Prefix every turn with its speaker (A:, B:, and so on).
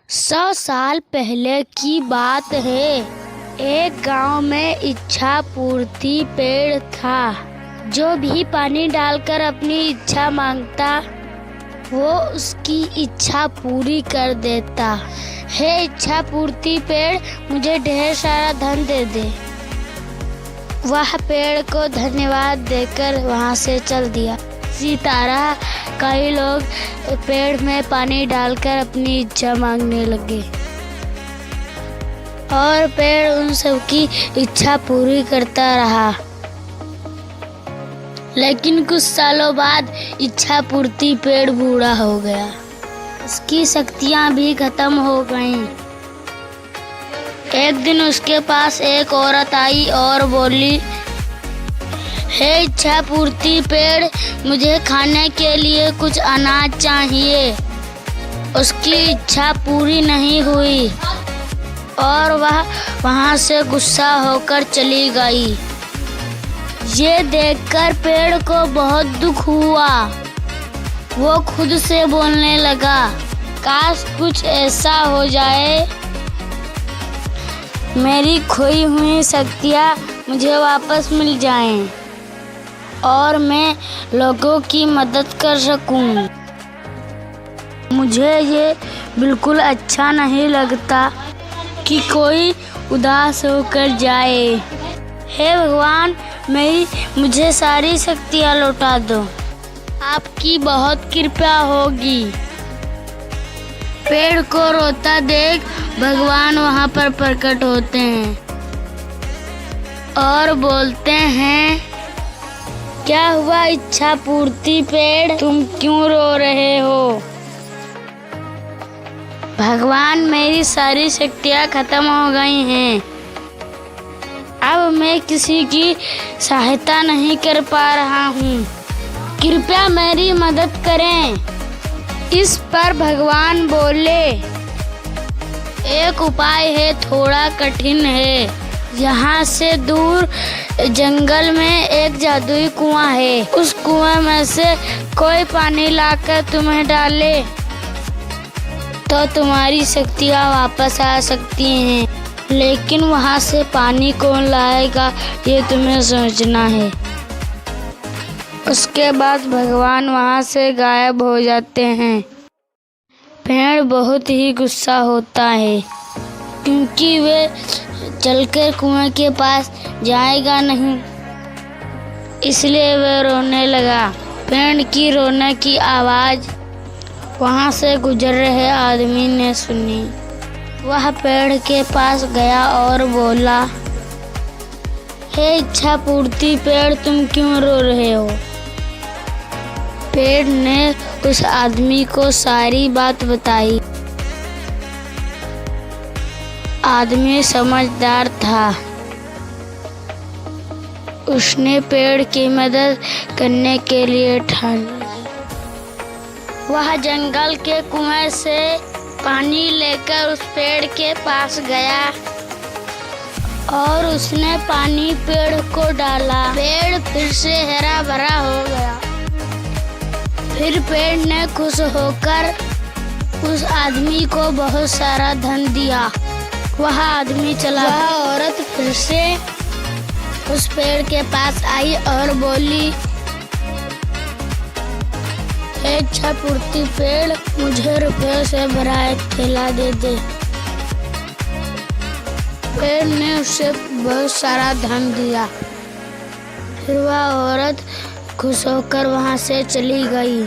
A: 100 साल पहले की बात है। एक गांव में इच्छा पूर्ति पेड़ था। जो भी पानी डालकर अपनी इच्छा मांगता वो उसकी इच्छा पूरी कर देता। हे इच्छा पूर्ति पेड़, मुझे ढेर सारा धन दे दे। वह पेड़ को धन्यवाद देकर वहां से चल दिया। इसी तरह कई लोग पेड़ में पानी डालकर अपनी इच्छा मांगने लगे और पेड़ उन सबकी इच्छा पूरी करता रहा। लेकिन कुछ सालों बाद इच्छा पूर्ति पेड़ बूढ़ा हो गया। उसकी शक्तियां भी खत्म हो गईं। एक दिन उसके पास एक औरत आई और बोली, हे इच्छा पूर्ति पेड़, मुझे खाने के लिए कुछ अनाज चाहिए। उसकी इच्छा पूरी नहीं हुई और वह वहां से गुस्सा होकर चली गई। ये देखकर पेड़ को बहुत दुख हुआ। वो खुद से बोलने लगा, काश कुछ ऐसा हो जाए, मेरी खोई हुई शक्तियाँ मुझे वापस मिल जाएं और मैं लोगों की मदद कर सकूं। मुझे ये बिल्कुल अच्छा नहीं लगता कि कोई उदास होकर जाए। हे भगवान, मुझे सारी शक्तियाँ लौटा दो, आपकी बहुत कृपा होगी। पेड़ को रोता देख भगवान वहाँ पर प्रकट होते हैं और बोलते हैं, क्या हुआ इच्छा पूर्ति पेड़, तुम क्यों रो रहे हो? भगवान, मेरी सारी शक्तियाँ खत्म हो गई हैं। अब मैं किसी की सहायता नहीं कर पा रहा हूँ। कृपया मेरी मदद करें। इस पर भगवान बोले, एक उपाय है, थोड़ा कठिन है। यहाँ से दूर जंगल में एक जादुई कुआं है। उस कुएं में से कोई पानी लाकर तुम्हें डाले तो तुम्हारी शक्तियाँ वापस आ सकती हैं। लेकिन वहाँ से पानी कौन लाएगा, ये तुम्हें सोचना है। उसके बाद भगवान वहाँ से गायब हो जाते हैं। पेड़ बहुत ही गुस्सा होता है क्योंकि वे चलकर कुएं के पास जाएगा नहीं, इसलिए वह रोने लगा। पेड़ की रोने की आवाज़ वहाँ से गुजर रहे आदमी ने सुनी। वह पेड़ के पास गया और बोला, हे इच्छा पूर्ति पेड़, तुम क्यों रो रहे हो? पेड़ ने उस आदमी को सारी बात बताई। आदमी समझदार था। उसने पेड़ की मदद करने के लिए ठान लिया। वह जंगल के कुएं से पानी लेकर उस पेड़ के पास गया और उसने पानी पेड़ को डाला। पेड़ फिर से हरा भरा हो गया। फिर पेड़ ने खुश होकर उस आदमी को बहुत सारा धन दिया। वह आदमी चला। वह औरत फिर से उस पेड़ के पास आई और बोली, हे इच्छा पूर्ति पेड़, मुझे रुपये से भरा एक थैला दे दे। पेड़ ने उसे बहुत सारा धन दिया। फिर वह औरत खुश होकर वहां से चली गई।